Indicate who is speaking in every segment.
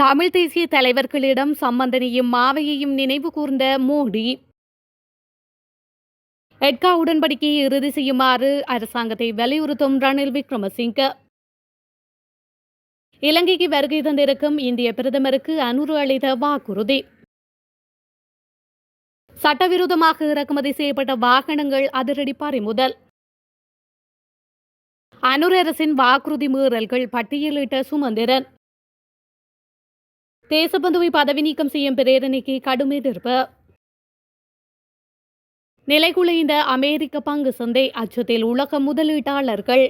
Speaker 1: தமிழ் தேசிய தலைவர்களிடம் சம்பந்தனையும் மாவையையும் நினைவு கூர்ந்த மோடி, எட்கா உடன்படிக்கையை இறுதி செய்யுமாறு அரசாங்கத்தை வலியுறுத்தும் ரணில் விக்ரமசிங்க. இலங்கைக்கு வருகை தந்திருக்கும் இந்திய பிரதமருக்கு அனுரு அளித்த வாக்குறுதி. சட்டவிரோதமாக இறக்குமதி செய்யப்பட்ட வாகனங்கள் அதிரடி பறிமுதல். அனுர் அரசின் வாக்குறுதி மீறல்கள் பட்டியலிட்ட சுமந்திரன். தேசபந்துவை பதவி நீக்கம் செய்யும் பிரேரணைக்கு கடும் எதிர்ப்பு. நிலைகுலைந்த அமெரிக்க பங்கு சந்தை, அச்சத்தில் உலக முதலீட்டாளர்கள்.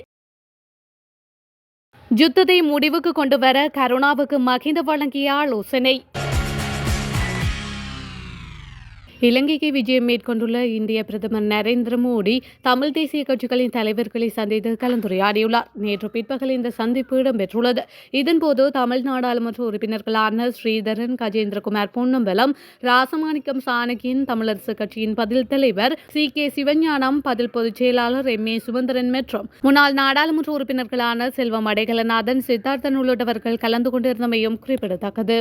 Speaker 1: யுத்தத்தை முடிவுக்கு கொண்டுவர கருணாவுக்கு மகிந்த வழங்கிய ஆலோசனை. இலங்கைக்கு விஜயம் மேற்கொண்டுள்ள இந்திய பிரதமர் நரேந்திர மோடி தமிழ் தேசிய கட்சிகளின் தலைவர்களை சந்தித்து கலந்துரையாடியுள்ளார். நேற்று பிற்பகல் இந்த சந்திப்பு இடம்பெற்றுள்ளது. இதன்போது தமிழ் நாடாளுமன்ற உறுப்பினர்களான ஸ்ரீதரன், கஜேந்திரகுமார் பொன்னம்பலம், ராசமாணிக்கம் சாணக்கியன், தமிழரசு கட்சியின் பதில் தலைவர் CK சிவஞானம், பதில் பொதுச் செயலாளர் MA சுமந்திரன் மற்றும் முன்னாள் நாடாளுமன்ற உறுப்பினர்களான செல்வம் அடைகலநாதன், சித்தார்த்தன் உள்ளிட்டவர்கள் கலந்து கொண்டிருந்தமையும் குறிப்பிடத்தக்கது.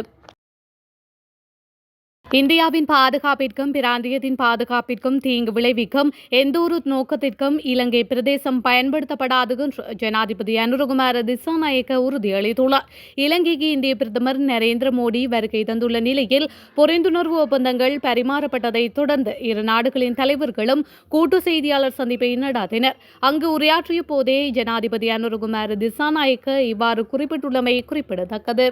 Speaker 1: இந்தியாவின் பாதுகாப்பிற்கும் பிராந்தியத்தின் பாதுகாப்பிற்கும் தீங்கு விளைவிக்கும் எந்தொரு நோக்கத்திற்கும் இலங்கை பிரதேசம் பயன்படுத்தப்படாது என்று ஜனாதிபதி அனுரகுமார திசாநாயக்க உறுதியளித்துள்ளார். இலங்கைக்கு இந்திய பிரதமர் நரேந்திர மோடி வருகை தந்துள்ள நிலையில் புரிந்துணர்வு ஒப்பந்தங்கள் பரிமாறப்பட்டதை தொடர்ந்து இரு நாடுகளின் தலைவர்களும் கூட்டு செய்தியாளர் சந்திப்பை நடத்தினர். அங்கு உரையாற்றிய போதே ஜனாதிபதி அனுரகுமார திசாநாயக்க இவ்வாறு குறிப்பிட்டுள்ளமை குறிப்பிடத்தக்கது.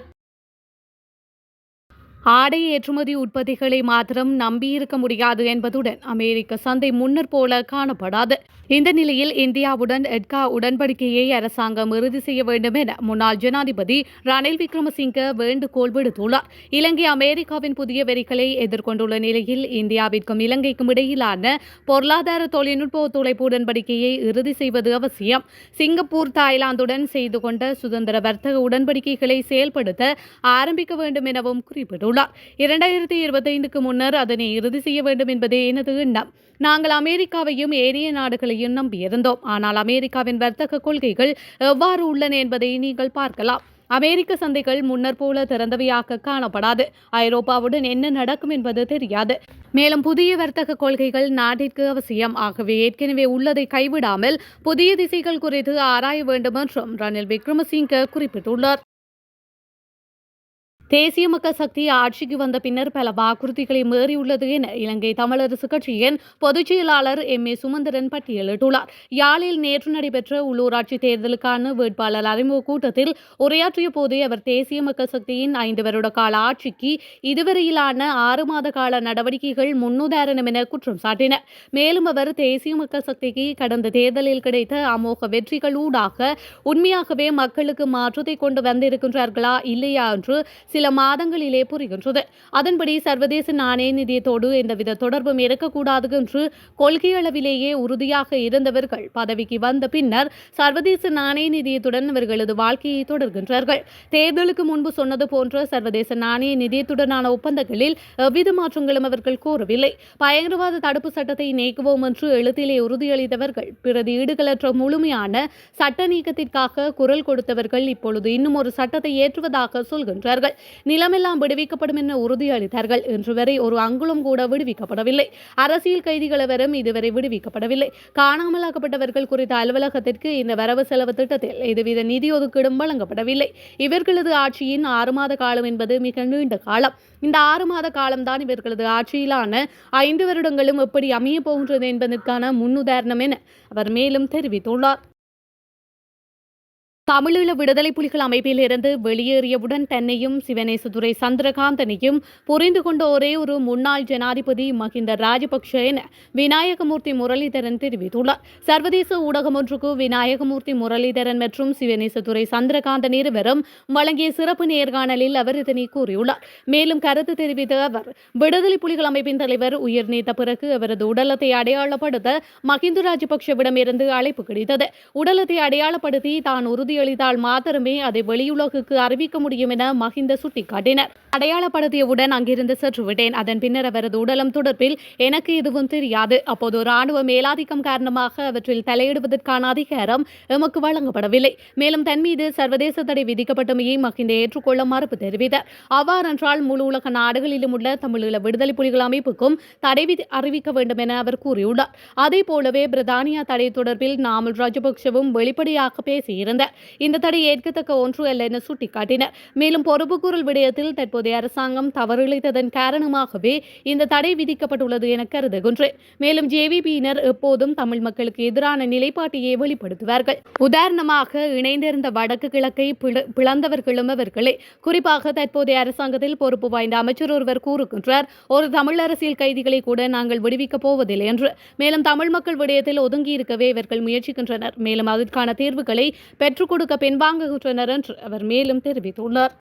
Speaker 1: ஆடை ஏற்றுமதி உற்பத்திகளை மாத்திரம் நம்பியிருக்க முடியாது என்பதுடன் அமெரிக்க சந்தை முன்னர் போல காணப்படாது. இந்த நிலையில் இந்தியாவுடன் எட்கா உடன்படிக்கையை அரசாங்கம் இறுதி செய்ய வேண்டும் என முன்னாள் ஜனாதிபதி ரணில் விக்ரமசிங்க வேண்டுகோள் விடுத்துள்ளார். இலங்கை அமெரிக்காவின் புதிய வரிகளை எதிர்கொண்டுள்ள நிலையில் இந்தியாவிற்கும் இலங்கைக்கும் இடையிலான பொருளாதார தொழில்நுட்ப ஒத்துழைப்பு உடன்படிக்கையை இறுதி செய்வது அவசியம். சிங்கப்பூர், தாய்லாந்துடன் செய்து கொண்ட சுதந்திர வர்த்தக உடன்படிக்கைகளை செயல்படுத்த ஆரம்பிக்க வேண்டும் எனவும் குறிப்பிட்டுள்ளார். 2025க்கு முன்னர் அதனை இறுதி செய்ய வேண்டும் என்பதே எனது எண்ணம். நாங்கள் அமெரிக்காவையும் ஏனைய நாடுகளையும் நம்பியிருந்தோம். ஆனால் அமெரிக்காவின் வர்த்தக கொள்கைகள் எவ்வாறு உள்ளன என்பதை நீங்கள் பார்க்கலாம். அமெரிக்க சந்தைகள் முன்னர் போல திறந்தவையாக காணப்படாது. ஐரோப்பாவுடன் என்ன நடக்கும் என்பது தெரியாது. மேலும் புதிய வர்த்தக கொள்கைகள் நாட்டிற்கு அவசியம். ஆகவே ஏற்கனவே உள்ளதை கைவிடாமல் புதிய திசைகள் குறித்து ஆராய வேண்டும் என்றும் ரணில் விக்ரமசிங்க குறிப்பிட்டுள்ளார். தேசிய மக்கள் சக்தி ஆட்சிக்கு வந்த பின்னர் பல வாக்குறுதிகளை மீறியுள்ளது என இலங்கை தமிழரசு கட்சியின் பொதுச் செயலாளர் MA சுமந்திரன் பட்டியலிட்டுள்ளார். யாழில் நேற்று நடைபெற்ற உள்ளூராட்சி தேர்தலுக்கான வேட்பாளர் அறிமுக கூட்டத்தில் உரையாற்றிய போது அவர் தேசிய மக்கள் சக்தியின் 5 வருட கால ஆட்சிக்கு இதுவரையிலான 6 மாத கால நடவடிக்கைகள் முன்னுதாரணம் என குற்றம் சாட்டினார். மேலும் அவர் தேசிய மக்கள் சக்திக்கு கடந்த தேர்தலில் கிடைத்த அமோக வெற்றிகள் ஊடாக உண்மையாகவே மக்களுக்கு மாற்றத்தை கொண்டு வந்திருக்கின்றார்களா இல்லையா என்று சில மாதங்களிலே புரிகின்றது. அதன்படி சர்வதேச நாணய நிதியத்தோடு எந்தவித தொடர்பும் இருக்கக்கூடாது என்று கொள்கை அளவிலேயே உறுதியாக இருந்தவர்கள் பதவிக்கு வந்த பின்னர் சர்வதேச நாணய நிதியத்துடன் அவர்களது வாழ்க்கையை தொடர்கின்றார்கள். தேர்தலுக்கு முன்பு சொன்னது போன்ற சர்வதேச நாணய நிதியத்துடனான ஒப்பந்தங்களில் எவ்வித மாற்றங்களும் அவர்கள் கோரவில்லை. பயங்கரவாத தடுப்பு சட்டத்தை நீக்குவோம் என்று எழுத்திலே உறுதியளித்தவர்கள், பிரதி ஈடுகளற்ற முழுமையான சட்ட நீக்கத்திற்காக குரல் கொடுத்தவர்கள் இப்பொழுது இன்னும் ஒரு சட்டத்தை ஏற்றுவதாக சொல்கின்றார்கள். நிலமெல்லாம் விடுவிக்கப்படும் என உறுதியளித்தார்கள். இன்று வரை ஒரு அங்குலம் கூட விடுவிக்கப்படவில்லை. அரசியல் கைதிகள் எவரும் இதுவரை விடுவிக்கப்படவில்லை. காணாமலாக்கப்பட்டவர்கள் குறித்த அலுவலகத்திற்கு இந்த வரவு செலவு திட்டத்தில் எதுவித நிதி ஒதுக்கீடும் வழங்கப்படவில்லை. இவர்களது ஆட்சியின் 6 மாத காலம் என்பது மிக நீண்ட காலம். இந்த 6 மாத காலம்தான் இவர்களது ஆட்சியிலான 5 வருடங்களும் எப்படி அமைய போகின்றது என்பதற்கான முன்னுதாரணம் என அவர் மேலும் தெரிவித்துள்ளார். தமிழீழ விடுதலை புலிகள் அமைப்பில் இருந்து வெளியேறியவுடன் தன்னையும் சிவனேசதுரை சந்திரகாந்தனையும் புரிந்து கொண்ட ஒரே ஒரு முன்னாள் ஜனாதிபதி மஹிந்த ராஜபக்ஷ என விநாயகமூர்த்தி முரளிதரன் தெரிவித்துள்ளார். சர்வதேச ஊடகம் ஒன்றுக்கு விநாயகமூர்த்தி முரளிதரன் மற்றும் சிவனேசதுரை சந்திரகாந்தன் இருவரும் வழங்கிய சிறப்பு நேர்காணலில் அவர் இதனை கூறியுள்ளார். மேலும் கருத்து தெரிவித்த அவர், விடுதலை புலிகள் அமைப்பின் தலைவர் உயிர் நீத்த பிறகு அவரது உடலத்தை அடையாளப்படுத்த மஹிந்த ராஜபக்ஷவிடம் இருந்து அழைப்பு கிடைத்தது. உடலத்தை அடையாளப்படுத்தி தான் உறுதி உறுதியளித்தால் மாத்திரமே அதை வெளியுலகுக்கு அறிவிக்க முடியும் என மஹிந்த சுட்டிக்காட்டினர். அடையாளப்படுத்தியவுடன் அங்கிருந்து சென்று விட்டேன். அதன் பின்னர் அவரது உடலம் தொடர்பில் எனக்கு எதுவும் தெரியாது. அப்போது ராணுவ மேலாதிக்கம் காரணமாக அவற்றில் தலையிடுவதற்கான அதிகாரம் எமக்கு வழங்கப்படவில்லை. மேலும் தன் மீது சர்வதேச தடை விதிக்கப்பட்டமையை மஹிந்த ஏற்றுக்கொள்ள மறுப்பு தெரிவித்தார். அவ்வாறென்றால் முழு உலக நாடுகளிலும் உள்ள தமிழீழ விடுதலை புலிகள் அமைப்புக்கும் தடை அறிவிக்க வேண்டும் என அவர் கூறியுள்ளார். அதே போலவே பிரித்தானியா தடை தொடர்பில் நாமல் ராஜபக்சவும் வெளிப்படையாக பேசியிருந்தார். இந்த தடை ஏற்கத்தக்க ஒன்று அல்ல என சுட்டிக்காட்டினர். மேலும் பொறுப்புக்கூறல் விடயத்தில் தற்போதைய அரசாங்கம் தவறிழைத்ததன் காரணமாகவே இந்த தடை விதிக்கப்பட்டுள்ளது என கருதுகின்றேன். மேலும் ஜேவிபியினர் எப்போதும் தமிழ் மக்களுக்கு எதிரான நிலைப்பாட்டையே வெளிப்படுத்துவார்கள். உதாரணமாக இணைந்திருந்த வடக்கு கிழக்கை பிளந்தவர்களும் அவர்களே. குறிப்பாக தற்போதைய அரசாங்கத்தில் பொறுப்பு வாய்ந்த அமைச்சர் ஒருவர் கூறுகின்றார், ஒரு தமிழ் அரசியல் கைதிகளை கூட நாங்கள் விடுவிக்கப் போவதில்லை என்று. மேலும் தமிழ் மக்கள் விடயத்தில் ஒதுங்கியிருக்கவே இவர்கள் முயற்சிக்கின்றனர். மேலும் அதற்கான தீர்வுகளை பெற்றுக் கொடுக்க பின்வாங்குகின்றனர் என்று அவர் மேலும் தெரிவித்துள்ளார்.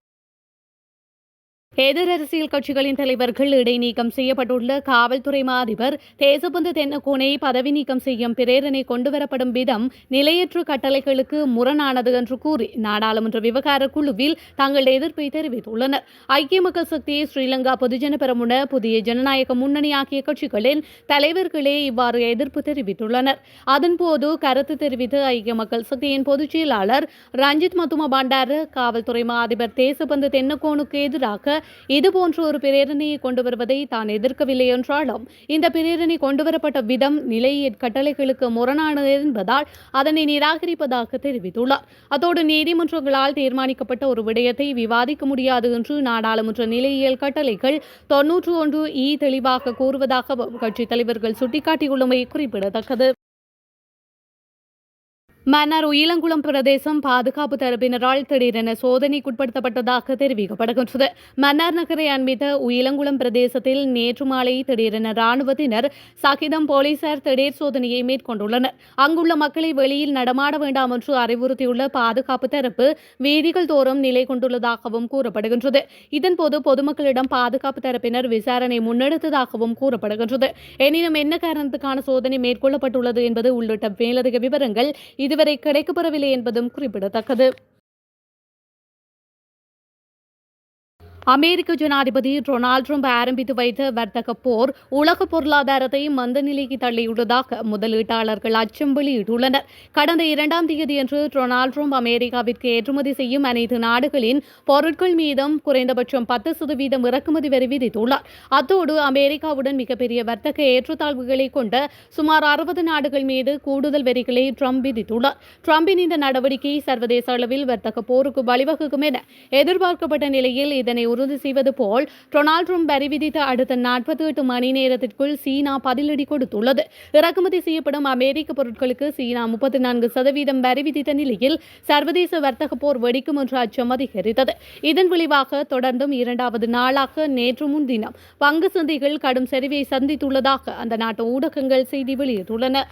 Speaker 1: எதிர் அரசியல் கட்சிகளின் தலைவர்கள் இடைநீக்கம் செய்யப்பட்டுள்ள காவல்துறை மா அதிபர் தேசபந்து தென்னக்கோனை பதவி நீக்கம் செய்யும் பிரேரணை கொண்டுவரப்படும் விதம் நிலையற்ற கட்டளைகளுக்கு முரணானது என்று கூறி நாடாளுமன்ற விவகார குழுவில் தங்கள் எதிர்ப்பை தெரிவித்துள்ளனர். ஐக்கிய மக்கள் சக்தி, ஸ்ரீலங்கா பொதுஜன பெரமுன, புதிய ஜனநாயக முன்னணி ஆகிய கட்சிகளின் தலைவர்களே இவ்வாறு எதிர்ப்பு தெரிவித்துள்ளனர். அதன்போது கருத்து தெரிவித்த ஐக்கிய மக்கள் சக்தியின் பொதுச் செயலாளர் ரஞ்சித் மத்தும பண்டார காவல்துறை மா அதிபர் தேசபந்து தென்னக்கோனுக்கு எதிராக இதுபோன்ற ஒரு பிரேரணையை கொண்டு வருவதை தான் எதிர்க்கவில்லை என்றாலும் இந்த பிரேரணை கொண்டுவரப்பட்ட விதம் நிலைய கட்டளைகளுக்கு முரணானது என்பதால் அதனை நிராகரிப்பதாக தெரிவித்துள்ளார். அத்தோடு நீதிமன்றங்களால் தீர்மானிக்கப்பட்ட ஒரு விடயத்தை விவாதிக்க முடியாது என்று நாடாளுமன்ற நிலையியல் கட்டளைகள் 91E தெளிவாக கூறுவதாக கட்சித் தலைவர்கள் சுட்டிக்காட்டியுள்ளமை குறிப்பிடத்தக்கது. மன்னார் உயிலங்குளம் பிரதேசம் பாதுகாப்பு தரப்பினரால் திடீரென சோதனைக்குட்படுத்தப்பட்டதாக தெரிவிக்கப்படுகின்றது. மன்னார் நகரை அண்மித்த உயிலங்குளம் பிரதேசத்தில் நேற்று மாலை திடீரென ராணுவத்தினர் சகிதம் போலீசார் திடீர் சோதனையை மேற்கொண்டுள்ளனர். அங்குள்ள மக்களை வெளியில் நடமாட வேண்டாம் என்று அறிவுறுத்தியுள்ள பாதுகாப்பு தரப்பு வீதிகள் தோறும் நிலை கொண்டுள்ளதாகவும் கூறப்படுகின்றது. இதன்போது பொதுமக்களிடம் பாதுகாப்பு தரப்பினர் விசாரணை முன்னெடுத்ததாகவும் கூறப்படுகின்றது. எனினும் என்ன காரணத்துக்கான சோதனை மேற்கொள்ளப்பட்டுள்ளது என்பது உள்ளிட்ட மேலதிக விவரங்கள் இதுவரை கிடைக்கப்பெறவில்லை என்பதும் குறிப்பிடத்தக்கது. அமெரிக்க ஜனாதிபதி டொனால்ட் ட்ரம்ப் ஆரம்பித்து வைத்த வர்த்தக போர் உலக பொருளாதாரத்தை மந்த நிலைக்கு தள்ளியுள்ளதாக முதலீட்டாளர்கள் அச்சம் வெளியிட்டுள்ளனர். கடந்த 2ஆம் தேதியன்று டொனால்ட் ட்ரம்ப் அமெரிக்காவிற்கு ஏற்றுமதி செய்யும் அனைத்து நாடுகளின் பொருட்கள் மீதும் குறைந்தபட்சம் 10% இறக்குமதி வரி விதித்துள்ளார். அத்தோடு அமெரிக்காவுடன் மிகப்பெரிய வர்த்தக ஏற்றத்தாழ்வுகளை கொண்ட சுமார் 60 நாடுகள் மீது கூடுதல் வரிகளை ட்ரம்ப் விதித்துள்ளார். ட்ரம்பின் இந்த நடவடிக்கை சர்வதேச அளவில் வர்த்தக போருக்கு வழிவகுக்கும் என எதிர்பார்க்கப்பட்ட நிலையில் இதனை உறுதி செய்வது போல் டொனால்ட் ட்ரம்ப் வரி விதித்த அடுத்த 48 மணி நேரத்திற்குள் சீனா பதிலடி கொடுத்துள்ளது. இறக்குமதி செய்யப்படும் அமெரிக்க பொருட்களுக்கு சீனா 34% வரி விதித்த நிலையில் சர்வதேச வர்த்தக போர் வெடிக்கும் என்ற அச்சம் அதிகரித்தது. இதன் விளைவாக தொடர்ந்தும் 2வது நாளாக நேற்று முன்தினம் பங்கு சந்தைகள் கடும் சரிவை சந்தித்துள்ளதாக அந்த நாட்டு ஊடகங்கள் செய்தி வெளியிட்டுள்ளன.